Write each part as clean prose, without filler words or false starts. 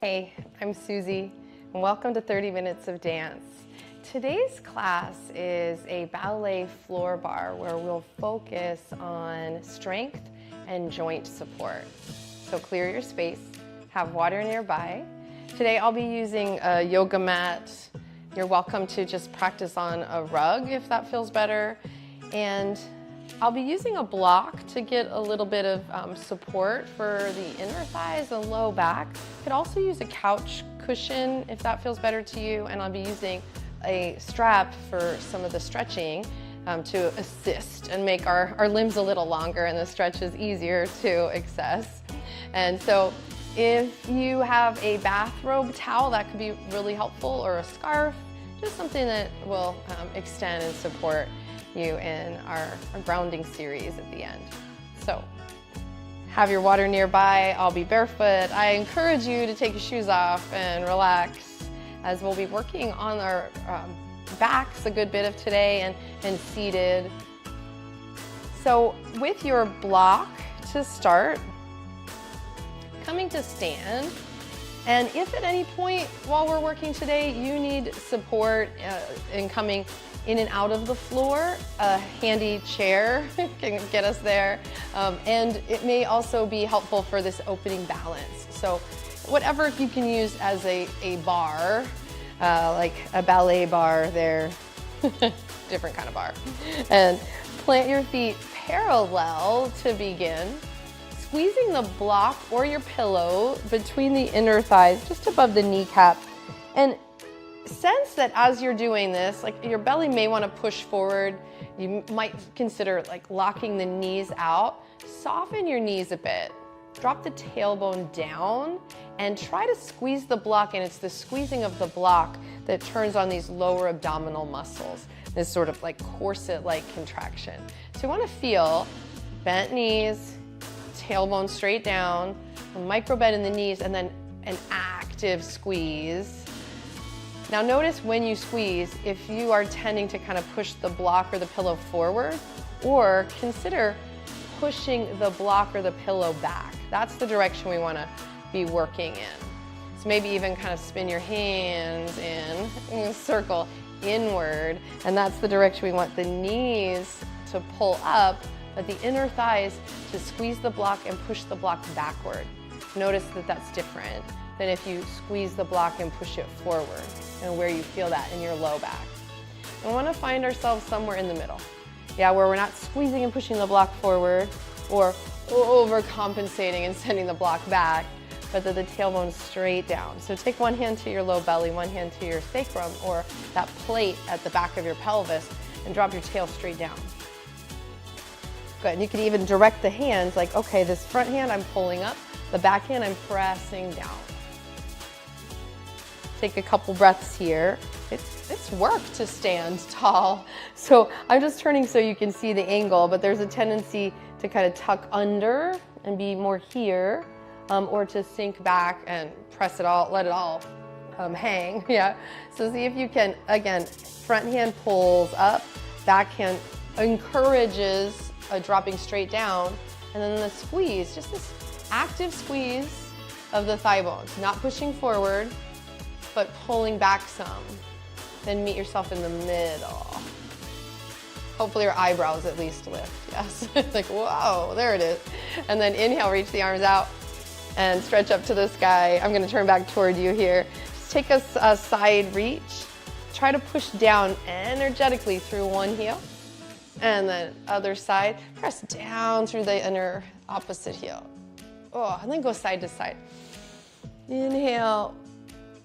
Hey, I'm Suzy, and welcome to 30 Minutes of Dance. Today's class is a ballet floor bar where we'll focus on strength and joint support. So clear your space, have water nearby. Today I'll be using a yoga mat. You're welcome to just practice on a rug if that feels better. And I'll be using a block to get a little bit of support for the inner thighs and low back. You could also use a couch cushion if that feels better to you. And I'll be using a strap for some of the stretching to assist and make our limbs a little longer and the stretches easier to access. And so if you have a bathrobe towel, that could be really helpful, or a scarf, just something that will extend and support you in our grounding series at the end. So have your water nearby. I'll be barefoot. I encourage you to take your shoes off and relax, as we'll be working on our backs a good bit of today and seated. So with your block to start, coming to stand, and if at any point while we're working today you need support in coming in and out of the floor, a handy chair can get us there. And it may also be helpful for this opening balance. So whatever you can use as a bar, like a ballet bar there, different kind of bar. And plant your feet parallel to begin, squeezing the block or your pillow between the inner thighs, just above the kneecap. And sense that as you're doing this, like your belly may want to push forward. You might consider like locking the knees out. Soften your knees a bit. Drop the tailbone down and try to squeeze the block, and it's the squeezing of the block that turns on these lower abdominal muscles, this sort of like corset-like contraction. So you want to feel bent knees, tailbone straight down, a micro bend in the knees, and then an active squeeze. Now notice when you squeeze, if you are tending to kind of push the block or the pillow forward, or consider pushing the block or the pillow back. That's the direction we want to be working in. So maybe even kind of spin your hands in circle inward, and that's the direction we want the knees to pull up, but the inner thighs to squeeze the block and push the block backward. Notice that that's different than if you squeeze the block and push it forward, and where you feel that in your low back. We want to find ourselves somewhere in the middle. Yeah, where we're not squeezing and pushing the block forward or overcompensating and sending the block back, but that the tailbone's straight down. So take one hand to your low belly, one hand to your sacrum or that plate at the back of your pelvis, and drop your tail straight down. Good, and you can even direct the hands like, okay, this front hand I'm pulling up, the back hand I'm pressing down. Take a couple breaths here. It's work to stand tall. So I'm just turning so you can see the angle, but there's a tendency to kind of tuck under and be more here, or to sink back and press it all, let it all hang, yeah. So see if you can, again, front hand pulls up, back hand encourages a dropping straight down, and then the squeeze, just this active squeeze of the thigh bones, not pushing forward, but pulling back some. Then meet yourself in the middle. Hopefully your eyebrows at least lift, yes. Like, whoa, there it is. And then inhale, reach the arms out and stretch up to the sky. I'm gonna turn back toward you here. Just take a side reach. Try to push down energetically through one heel. And then other side, press down through the inner opposite heel. Oh, and then go side to side. Inhale.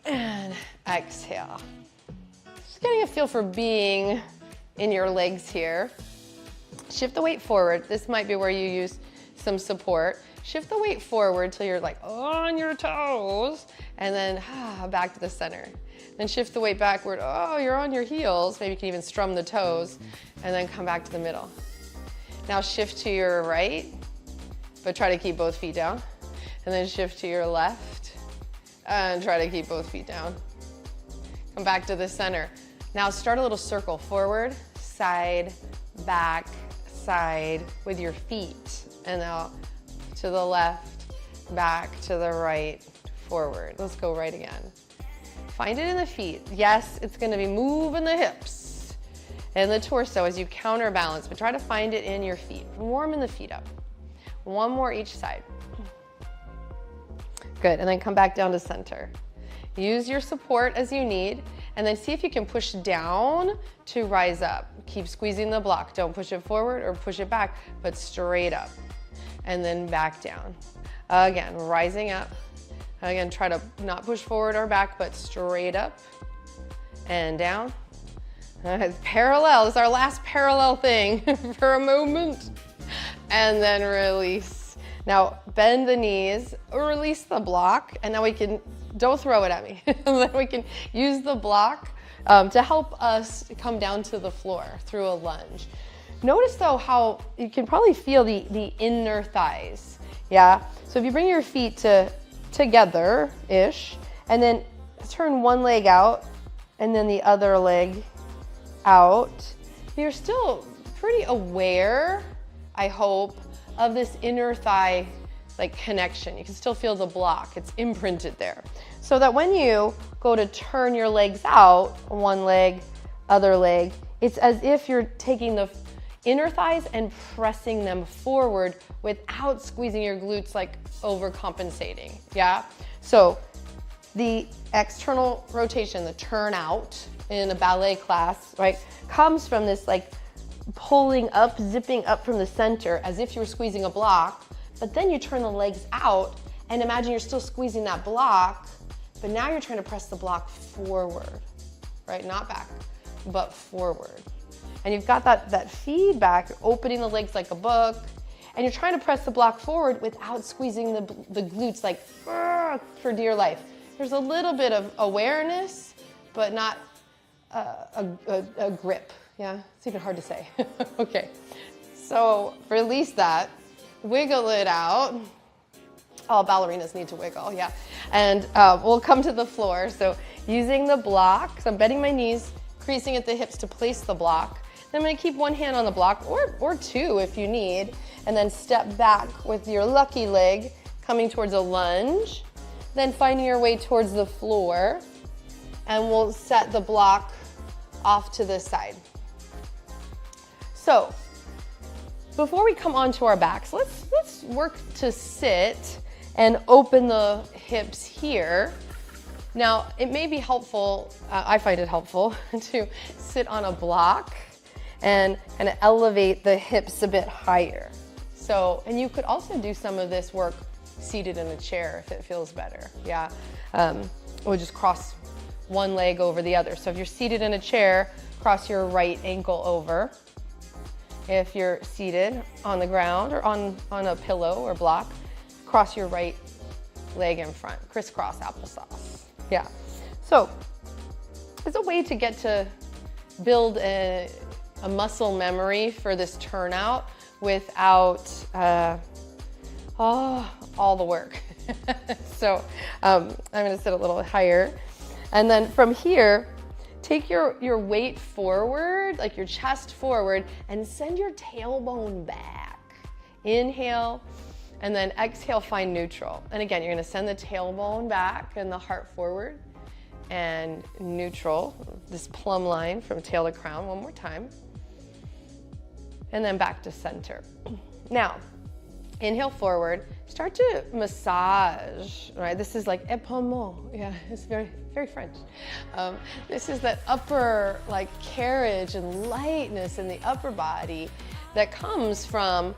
And exhale. Just getting a feel for being in your legs here. Shift the weight forward. This might be where you use some support. Shift the weight forward till you're like on your toes, and then back to the center. Then shift the weight backward. Oh, you're on your heels. Maybe you can even strum the toes, and then come back to the middle. Now shift to your right, but try to keep both feet down. And then shift to your left, and try to keep both feet down. Come back to the center. Now start a little circle, forward, side, back, side with your feet. And now to the left, back to the right, forward. Let's go right again. Find it in the feet. Yes, it's gonna be moving the hips and the torso as you counterbalance, but try to find it in your feet. Warming the feet up. One more each side. Good, and then come back down to center. Use your support as you need, and then see if you can push down to rise up. Keep squeezing the block. Don't push it forward or push it back, but straight up. And then back down. Again, rising up. Again, try to not push forward or back, but straight up and down. Parallel, this is our last parallel thing for a moment. And then release. Now bend the knees, release the block, and now we can, don't throw it at me. Then we can use the block to help us come down to the floor through a lunge. Notice though how you can probably feel the inner thighs, yeah? So if you bring your feet together-ish, and then turn one leg out, and then the other leg out, you're still pretty aware, I hope, of this inner thigh like connection. You can still feel the block, it's imprinted there. So that when you go to turn your legs out, one leg, other leg, it's as if you're taking the inner thighs and pressing them forward without squeezing your glutes, like overcompensating, yeah? So the external rotation, the turn out in a ballet class, right, comes from this like pulling up, zipping up from the center as if you were squeezing a block, but then you turn the legs out and imagine you're still squeezing that block, but now you're trying to press the block forward, right? Not back, but forward. And you've got that feedback, you're opening the legs like a book, and you're trying to press the block forward without squeezing the glutes like for dear life. There's a little bit of awareness, but not a grip. Yeah, it's even hard to say. Okay, so release that, wiggle it out. All ballerinas need to wiggle, yeah. And we'll come to the floor. So using the block, so I'm bending my knees, creasing at the hips to place the block. Then I'm gonna keep one hand on the block, or two if you need, and then step back with your lucky leg, coming towards a lunge, then finding your way towards the floor, and we'll set the block off to the side. So, before we come onto our backs, let's work to sit and open the hips here. Now, it may be helpful, I find it helpful, to sit on a block and kind of elevate the hips a bit higher. So, and you could also do some of this work seated in a chair if it feels better, yeah? Or just cross one leg over the other. So if you're seated in a chair, cross your right ankle over. If you're seated on the ground or on a pillow or block, cross your right leg in front, crisscross applesauce. Yeah. So it's a way to get to build a muscle memory for this turnout without all the work. So I'm gonna sit a little higher. And then from here, take your weight forward, like your chest forward, and send your tailbone back. Inhale, and then exhale, find neutral. And again, you're gonna send the tailbone back and the heart forward, and neutral, this plumb line from tail to crown, one more time. And then back to center. Now, inhale forward, start to massage, right? This is like épaulement, yeah, it's very, very French. This is that upper like carriage and lightness in the upper body that comes from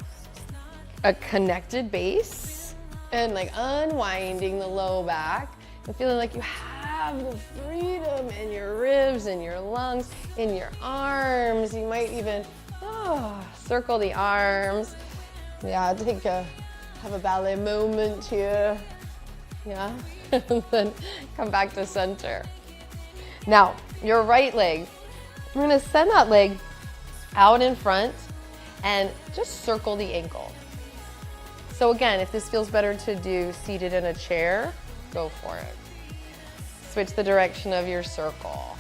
a connected base and like unwinding the low back and feeling like you have the freedom in your ribs, in your lungs, in your arms. You might even circle the arms. Yeah, have a ballet moment here. Yeah, and then come back to center. Now, your right leg, we're gonna send that leg out in front and just circle the ankle. So again, if this feels better to do seated in a chair, go for it. Switch the direction of your circle.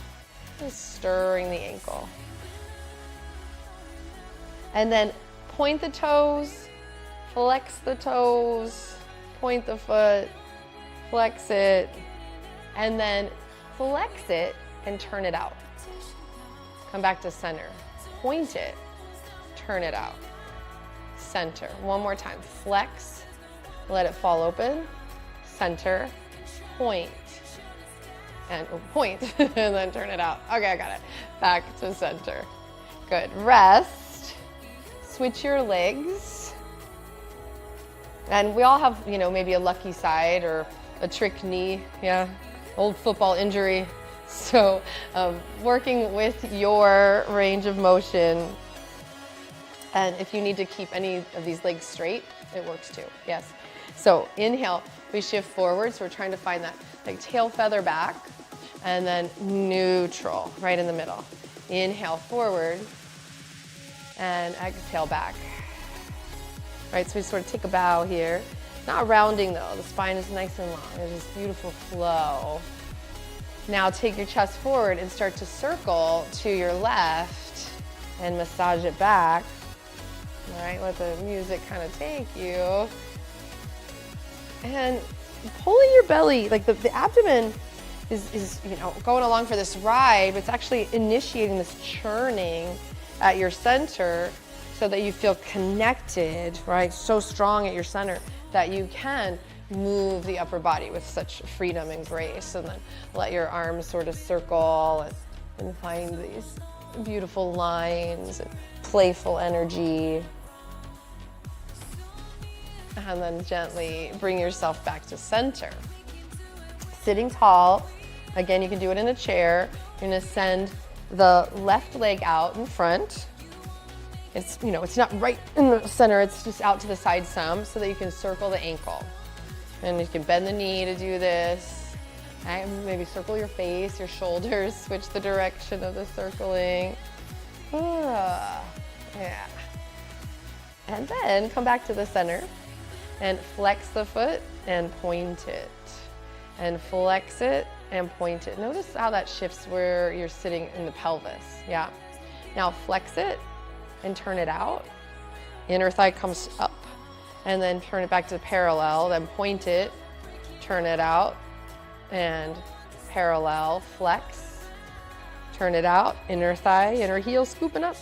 Just stirring the ankle. And then point the toes, flex the toes, point the foot, flex it, and then flex it and turn it out. Come back to center. Point it, turn it out. Center. One more time. Flex, let it fall open. Center, point, and point, and then turn it out. Okay, I got it. Back to center. Good. Rest. Switch your legs. And we all have, maybe a lucky side or a trick knee. Yeah, old football injury. So working with your range of motion. And if you need to keep any of these legs straight, it works too. Yes. So inhale, we shift forward. So we're trying to find that like tail feather back, and then neutral right in the middle. Inhale forward and exhale back. Right, so we sort of take a bow here. Not rounding though, the spine is nice and long. There's this beautiful flow. Now take your chest forward and start to circle to your left and massage it back. All right, let the music kind of take you. And pulling your belly, like the abdomen is going along for this ride, but it's actually initiating this churning at your center so that you feel connected, right? So strong at your center that you can move the upper body with such freedom and grace, and then let your arms sort of circle and find these beautiful lines and playful energy. And then gently bring yourself back to center. Sitting tall, again, you can do it in a chair. You're gonna send the left leg out in front. It's, it's not right in the center, it's just out to the side some so that you can circle the ankle. And you can bend the knee to do this. Right? Maybe circle your face, your shoulders, switch the direction of the circling. Yeah. And then come back to the center and flex the foot and point it. And flex it and point it. Notice how that shifts where you're sitting in the pelvis. Yeah. Now flex it and turn it out. Inner thigh comes up. And then turn it back to parallel, then point it, turn it out, and parallel, flex, turn it out, inner thigh, inner heel scooping up.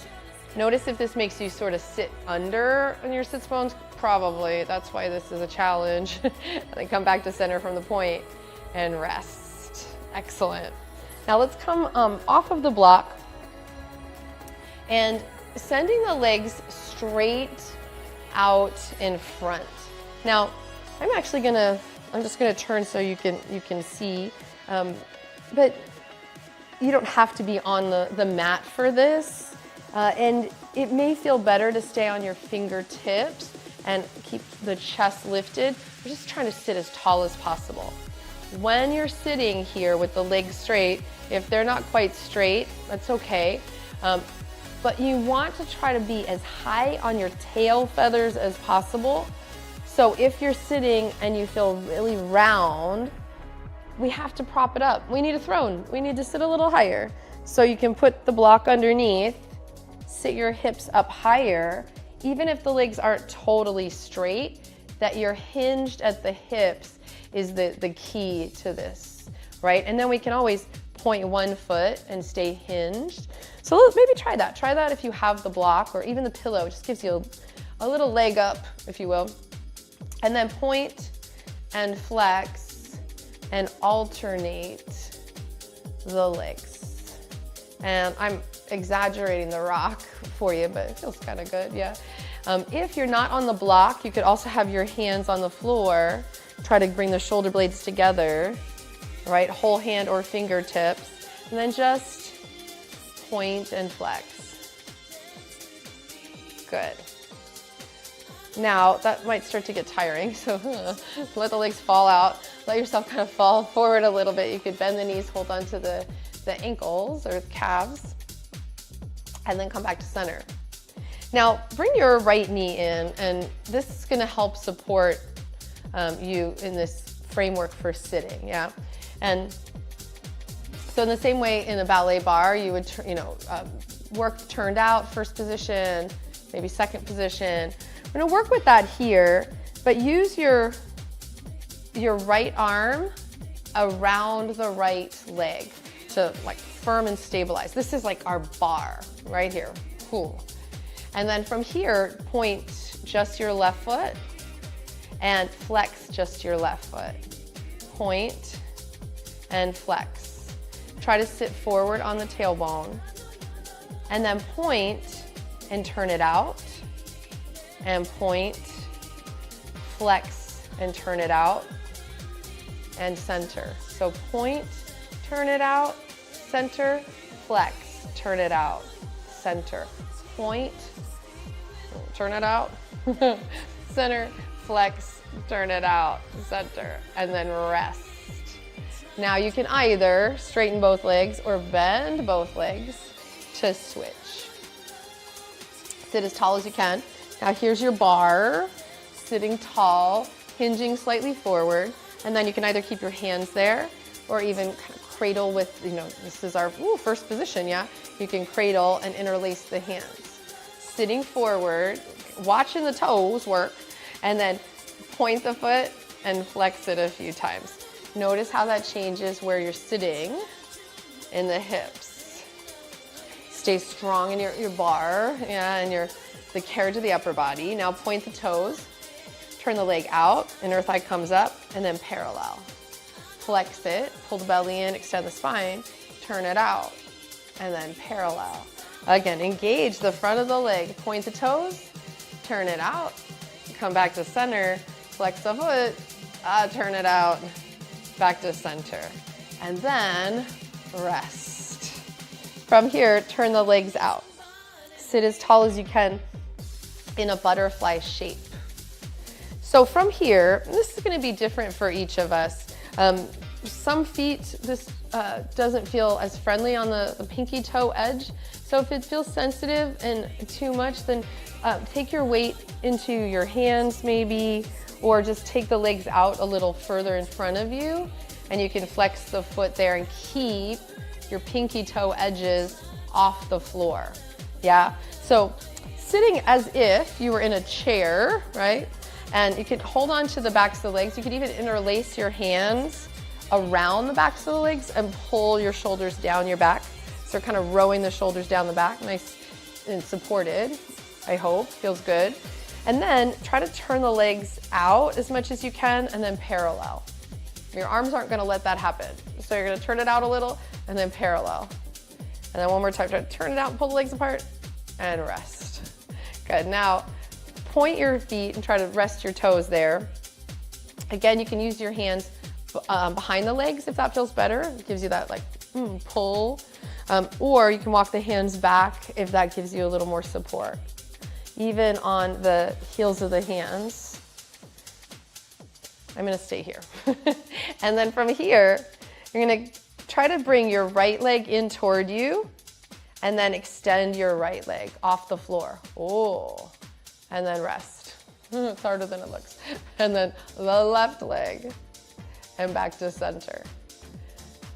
Notice if this makes you sort of sit under on your sits bones, probably. That's why this is a challenge. And then come back to center from the point and rest. Excellent. Now let's come off of the block and sending the legs straight out in front. Now, I'm just gonna turn so you can see, but you don't have to be on the mat for this, and it may feel better to stay on your fingertips and keep the chest lifted. We're just trying to sit as tall as possible. When you're sitting here with the legs straight, if they're not quite straight, that's okay. But you want to try to be as high on your tail feathers as possible. So if you're sitting and you feel really round, we have to prop it up. We need a throne. We need to sit a little higher. So you can put the block underneath, sit your hips up higher, even if the legs aren't totally straight, that you're hinged at the hips is the key to this, right? And then we can always point one foot and stay hinged. So maybe try that. Try that if you have the block or even the pillow. It just gives you a little leg up, if you will. And then point and flex and alternate the legs. And I'm exaggerating the rock for you, but it feels kind of good, yeah. If you're not on the block, you could also have your hands on the floor. Try to bring the shoulder blades together, right? Whole hand or fingertips. And then just point and flex. Good. Now, that might start to get tiring, so let the legs fall out. Let yourself kind of fall forward a little bit. You could bend the knees, hold onto the ankles or the calves, and then come back to center. Now, bring your right knee in, and this is gonna help support you in this framework for sitting, yeah? And so in the same way in a ballet bar, you would, work turned out, first position, maybe second position. We're gonna work with that here, but use your your right arm around the right leg to like firm and stabilize. This is like our bar right here. Cool. And then from here, point just your left foot and flex just your left foot. Point and flex. Try to sit forward on the tailbone and then point and turn it out and point, flex and turn it out and center. So point, turn it out, center, flex, turn it out, center, point, turn it out, center, flex, turn it out, center, and then rest. Now you can either straighten both legs or bend both legs to switch. Sit as tall as you can. Now here's your bar, sitting tall, hinging slightly forward, and then you can either keep your hands there or even kind of cradle with, this is our first position, yeah? You can cradle and interlace the hands. Sitting forward, watching the toes work, and then point the foot and flex it a few times. Notice how that changes where you're sitting in the hips. Stay strong in your bar, yeah, and the carriage of the upper body. Now point the toes, turn the leg out, inner thigh comes up, and then parallel. Flex it, pull the belly in, extend the spine, turn it out, and then parallel. Again, engage the front of the leg, point the toes, turn it out, come back to center, flex the foot, turn it out, back to center, and then rest. From here, turn the legs out. Sit as tall as you can in a butterfly shape. So from here, this is going to be different for each of us. Some feet, this doesn't feel as friendly on the pinky toe edge. So if it feels sensitive and too much, then take your weight into your hands maybe, or just take the legs out a little further in front of you, and you can flex the foot there and keep your pinky toe edges off the floor. Yeah, so sitting as if you were in a chair, right? And you can hold on to the backs of the legs. You could even interlace your hands around the backs of the legs and pull your shoulders down your back. So kind of rowing the shoulders down the back, nice and supported, I hope, feels good. And then try to turn the legs out as much as you can and then parallel. Your arms aren't gonna let that happen. So you're gonna turn it out a little and then parallel. And then one more time, try to turn it out and pull the legs apart and rest. Good, now point your feet and try to rest your toes there. Again, you can use your hands behind the legs if that feels better. It gives you that like pull. Or you can walk the hands back if that gives you a little more support. Even on the heels of the hands. I'm gonna stay here. And then from here, you're gonna try to bring your right leg in toward you and then extend your right leg off the floor. Oh, and then rest. It's harder than it looks. And then the left leg and back to center.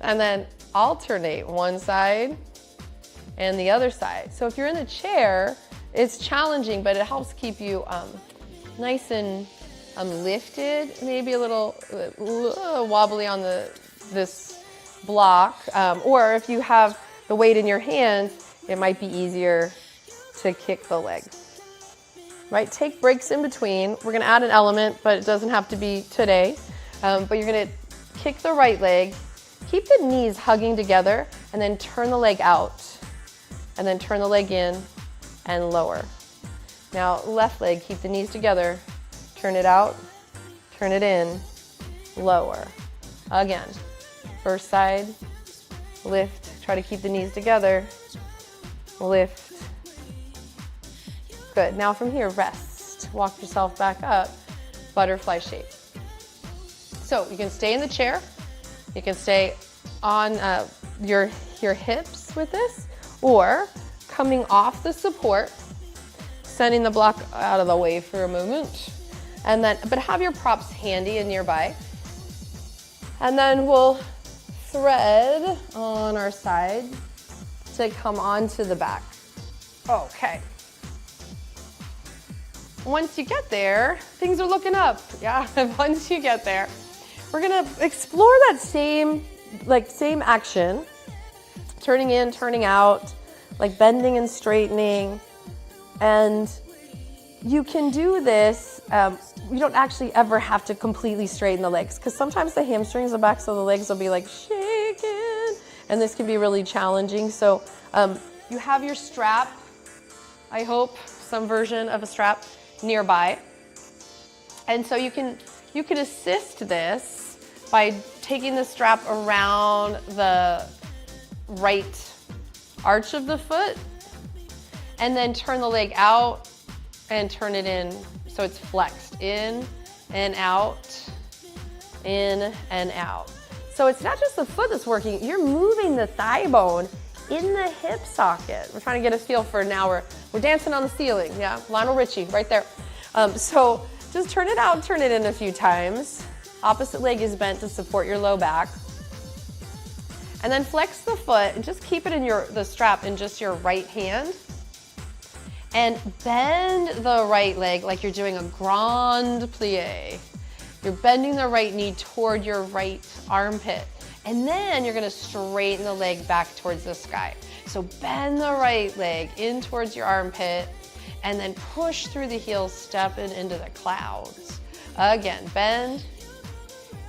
And then alternate one side and the other side. So if you're in the chair, it's challenging, but it helps keep you nice and lifted, maybe a little wobbly on this block. Or if you have the weight in your hands, it might be easier to kick the legs. Right, take breaks in between. We're gonna add an element, but it doesn't have to be today. But you're gonna kick the right leg, keep the knees hugging together, and then turn the leg out. And then turn the leg in and lower. Now, left leg, keep the knees together, turn it out, turn it in, lower. Again, first side, lift, try to keep the knees together, lift. Good, now from here, rest. Walk yourself back up, butterfly shape. So you can stay in the chair, you can stay on your hips with this, or coming off the support, sending the block out of the way for a moment, and then, but have your props handy and nearby. And then we'll thread on our side to come onto the back. Okay. Once you get there, things are looking up, yeah? Once you get there, we're gonna explore that same action, turning in, turning out, like bending and straightening. And you can do this, you don't actually ever have to completely straighten the legs, because sometimes the hamstrings, the backs of the legs will be like shaking, and this can be really challenging. So you have your strap, I hope, some version of a strap nearby. And so you can assist this by taking the strap around the right arch of the foot, and then turn the leg out and turn it in so it's flexed in and out, in and out. So it's not just the foot that's working, you're moving the thigh bone in the hip socket. We're trying to get a feel for now, we're dancing on the ceiling, yeah? Lionel Richie, right there. So just turn it out, turn it in a few times. Opposite leg is bent to support your low back. And then flex the foot and just keep it in the strap in just your right hand. And bend the right leg like you're doing a grand plie. You're bending the right knee toward your right armpit. And then you're gonna straighten the leg back towards the sky. So bend the right leg in towards your armpit, and then push through the heels, stepping into the clouds. Again, bend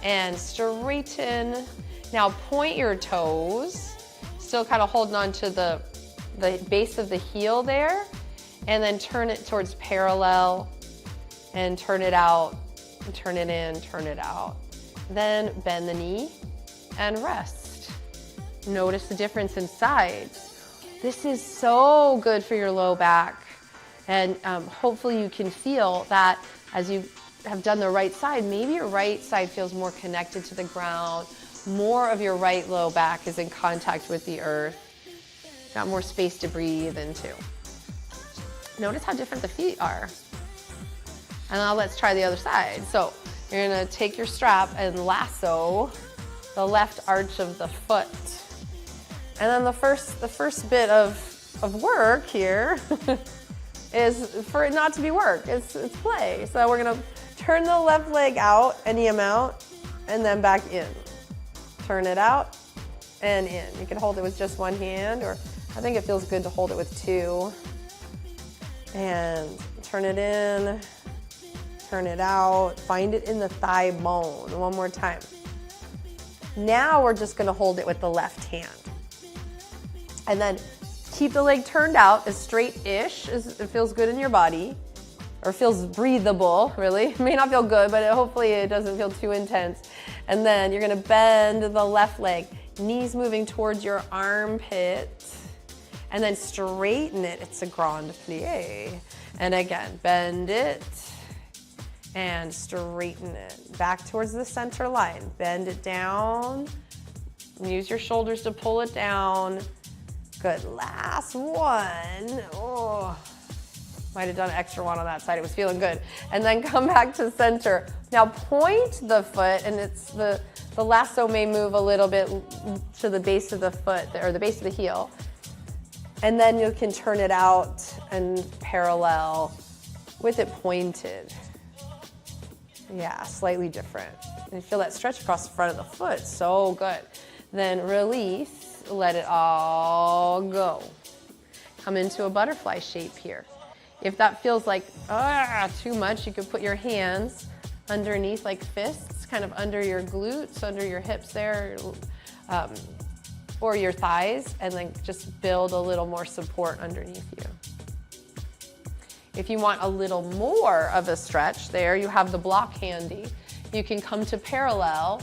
and straighten. Now point your toes, still kind of holding on to the base of the heel there, and then turn it towards parallel, and turn it out, and turn it in, turn it out. Then bend the knee and rest. Notice the difference in sides. This is so good for your low back. And hopefully you can feel that as you have done the right side, maybe your right side feels more connected to the ground, more of your right low back is in contact with the earth, got more space to breathe into. Notice how different the feet are. And now let's try the other side. So you're gonna take your strap and lasso the left arch of the foot. And then the first bit of work here is for it not to be work, it's play. So we're gonna turn the left leg out any amount and then back in. Turn it out and in. You can hold it with just one hand, or I think it feels good to hold it with two. And turn it in, turn it out, find it in the thigh bone. One more time. Now we're just gonna hold it with the left hand. And then keep the leg turned out as straight-ish as it feels good in your body, or feels breathable, really. It may not feel good, but hopefully it doesn't feel too intense. And then you're gonna bend the left leg, knees moving towards your armpit, and then straighten it. It's a grand plie. And again, bend it and straighten it. Back towards the center line. Bend it down. Use your shoulders to pull it down. Good, last one. Oh, might have done an extra one on that side. It was feeling good. And then come back to center. Now point the foot, and it's the lasso may move a little bit to the base of the foot, or the base of the heel. And then you can turn it out and parallel with it pointed. Yeah, slightly different. And feel that stretch across the front of the foot, so good. Then release, let it all go. Come into a butterfly shape here. If that feels like too much, you can put your hands underneath like fists, kind of under your glutes, under your hips there, or your thighs, and then just build a little more support underneath you. If you want a little more of a stretch there, you have the block handy. You can come to parallel,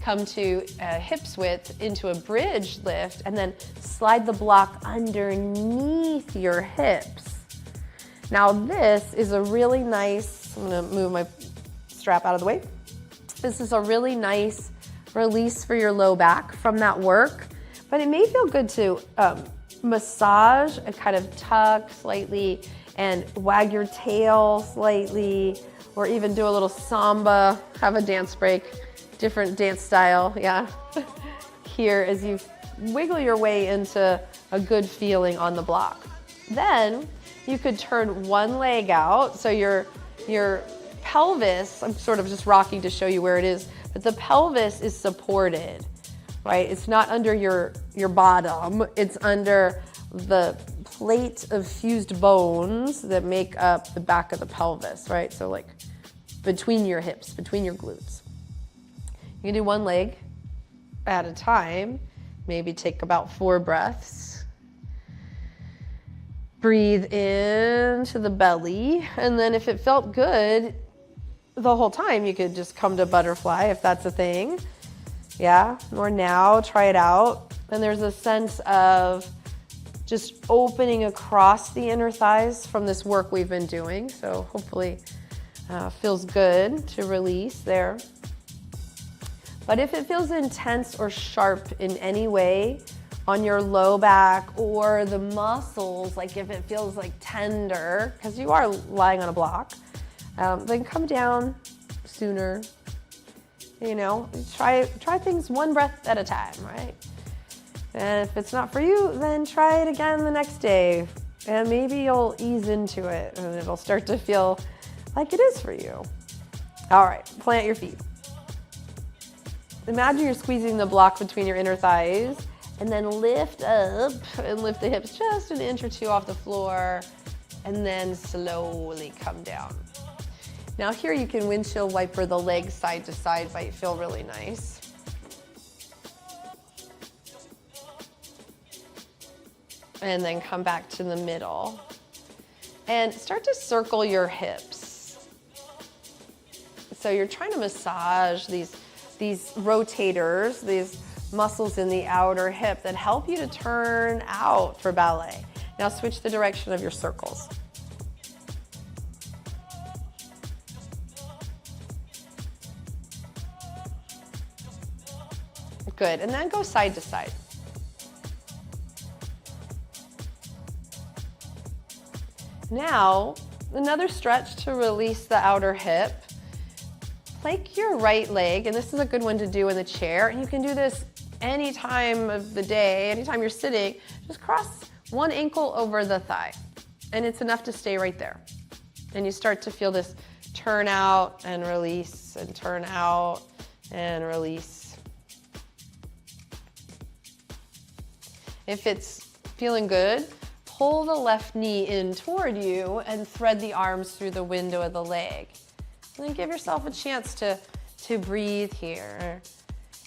come to hips width into a bridge lift, and then slide the block underneath your hips. Now this is a really nice, I'm gonna move my strap out of the way. This is a really nice release for your low back from that work, but it may feel good to massage and kind of tuck slightly and wag your tail slightly, or even do a little samba, have a dance break, different dance style, yeah. Here as you wiggle your way into a good feeling on the block. Then you could turn one leg out, so your pelvis, I'm sort of just rocking to show you where it is, but the pelvis is supported, right? It's not under your bottom, it's under the plate of fused bones that make up the back of the pelvis, right? So like between your hips, between your glutes. You can do one leg at a time, maybe take about 4 breaths. Breathe into the belly, and then if it felt good the whole time, you could just come to butterfly if that's a thing. Yeah, or now try it out. And there's a sense of just opening across the inner thighs from this work we've been doing. So hopefully feels good to release there. But if it feels intense or sharp in any way on your low back or the muscles, like if it feels like tender, because you are lying on a block, then come down sooner. You know, try things one breath at a time, right? And if it's not for you, then try it again the next day. And maybe you'll ease into it and it'll start to feel like it is for you. All right, plant your feet. Imagine you're squeezing the block between your inner thighs and then lift up and lift the hips just an inch or 2 off the floor and then slowly come down. Now here you can windshield wiper the legs side to side, might feel really nice. And then come back to the middle and start to circle your hips. So you're trying to massage these rotators, these muscles in the outer hip that help you to turn out for ballet. Now switch the direction of your circles. Good, and then go side to side. Now, another stretch to release the outer hip. Plank your right leg, and this is a good one to do in the chair, and you can do this any time of the day, anytime you're sitting. Just cross one ankle over the thigh, and it's enough to stay right there. And you start to feel this turn out and release, and turn out and release. If it's feeling good, pull the left knee in toward you and thread the arms through the window of the leg. And then give yourself a chance to breathe here.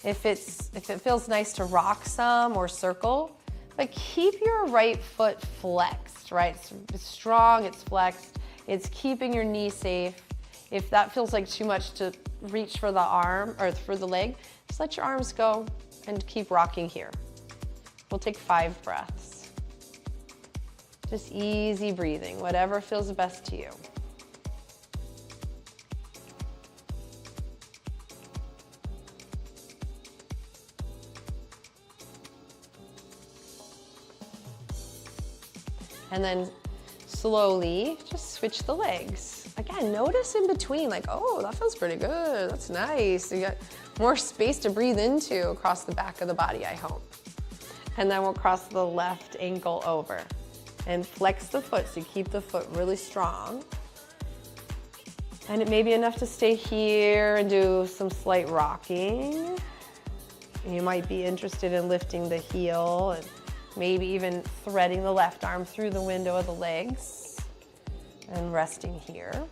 If it feels nice to rock some or circle, but keep your right foot flexed, right? It's strong, it's flexed, it's keeping your knee safe. If that feels like too much to reach for the arm or for the leg, just let your arms go and keep rocking here. We'll take 5 breaths. Just easy breathing, whatever feels best to you. And then slowly just switch the legs. Again, notice in between, like, oh, that feels pretty good. That's nice. You got more space to breathe into across the back of the body, I hope. And then we'll cross the left ankle over and flex the foot, so you keep the foot really strong. And it may be enough to stay here and do some slight rocking. You might be interested in lifting the heel and maybe even threading the left arm through the window of the legs and resting here.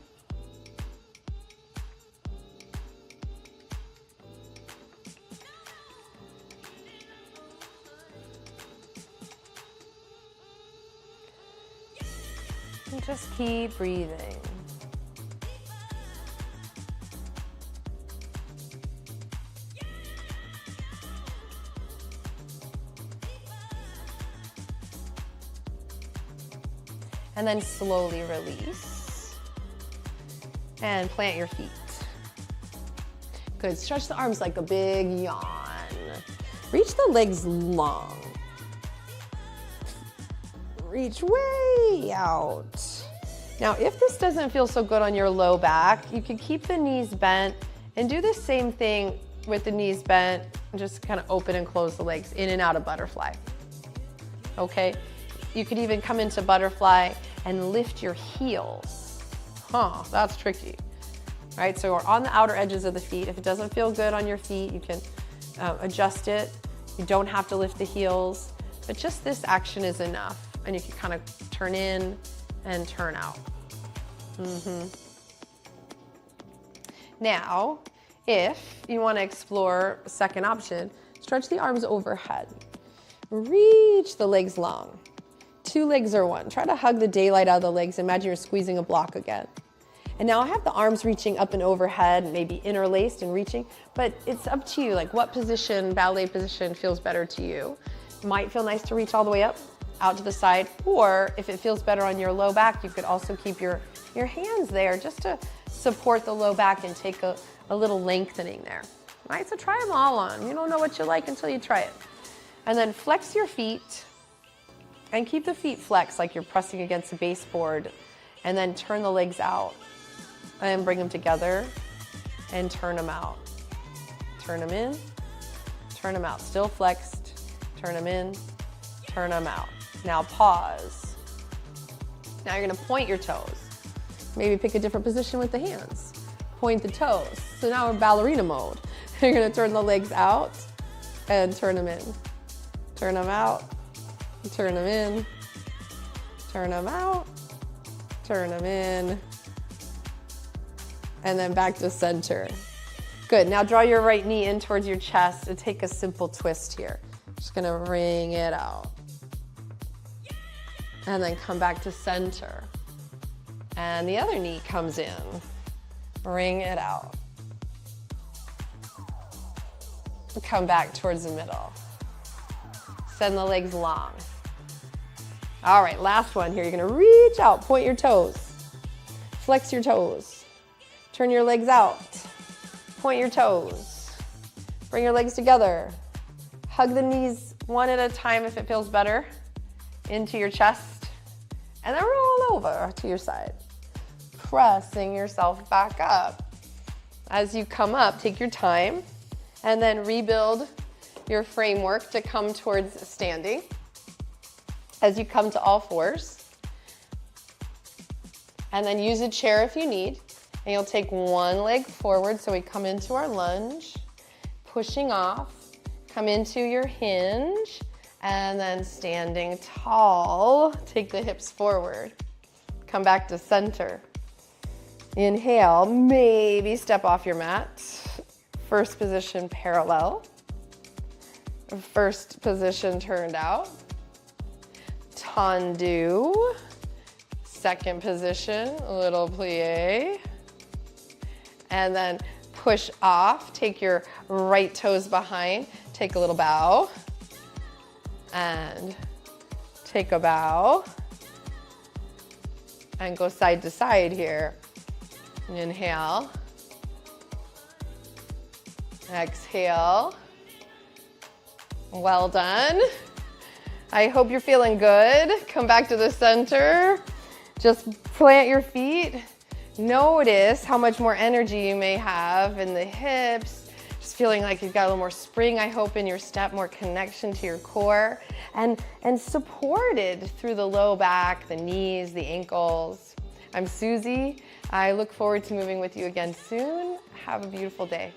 And just keep breathing. And then slowly release. And plant your feet. Good, stretch the arms like a big yawn. Reach the legs long. Reach way out. Now, if this doesn't feel so good on your low back, you can keep the knees bent and do the same thing with the knees bent. Just kind of open and close the legs in and out of butterfly. Okay? You could even come into butterfly and lift your heels. That's tricky. All right, so we're on the outer edges of the feet. If it doesn't feel good on your feet, you can adjust it. You don't have to lift the heels, but just this action is enough. And you can kind of turn in and turn out. Now, if you want to explore a second option, stretch the arms overhead. Reach the legs long. 2 legs or 1. Try to hug the daylight out of the legs. Imagine you're squeezing a block again. And now I have the arms reaching up and overhead, maybe interlaced and reaching, but it's up to you, like what position, ballet position feels better to you. Might feel nice to reach all the way up, out to the side, or if it feels better on your low back, you could also keep your hands there just to support the low back and take a little lengthening there. All right, so try them all on. You don't know what you like until you try it. And then flex your feet and keep the feet flexed like you're pressing against the baseboard, and then turn the legs out and bring them together and turn them out. Turn them in, turn them out. Still flexed, turn them in, turn them out. Now pause. Now you're gonna point your toes. Maybe pick a different position with the hands. Point the toes. So now we're ballerina mode. You're gonna turn the legs out and turn them in. Turn them out, turn them in, turn them out, turn them in, and then back to center. Good, now draw your right knee in towards your chest and take a simple twist here. Just gonna wring it out. And then come back to center. And the other knee comes in. Wring it out. Come back towards the middle. Send the legs long. All right, last one here. You're gonna reach out, point your toes. Flex your toes. Turn your legs out. Point your toes. Bring your legs together. Hug the knees one at a time if it feels better into your chest. And then roll over to your side. Pressing yourself back up. As you come up, take your time and then rebuild your framework to come towards standing. As you come to all fours. And then use a chair if you need. And you'll take one leg forward, so we come into our lunge, pushing off, come into your hinge, and then standing tall, take the hips forward. Come back to center. Inhale, maybe step off your mat. First position, parallel. First position, turned out. Tendu. Second position, a little plie. And then push off, take your right toes behind, take a little bow. And take a bow. And go side to side here. Inhale. Exhale. Well done. I hope you're feeling good. Come back to the center. Just plant your feet. Notice how much more energy you may have in the hips. Just feeling like you've got a little more spring, I hope, in your step, more connection to your core, and supported through the low back, the knees, the ankles. I'm Suzy. I look forward to moving with you again soon. Have a beautiful day.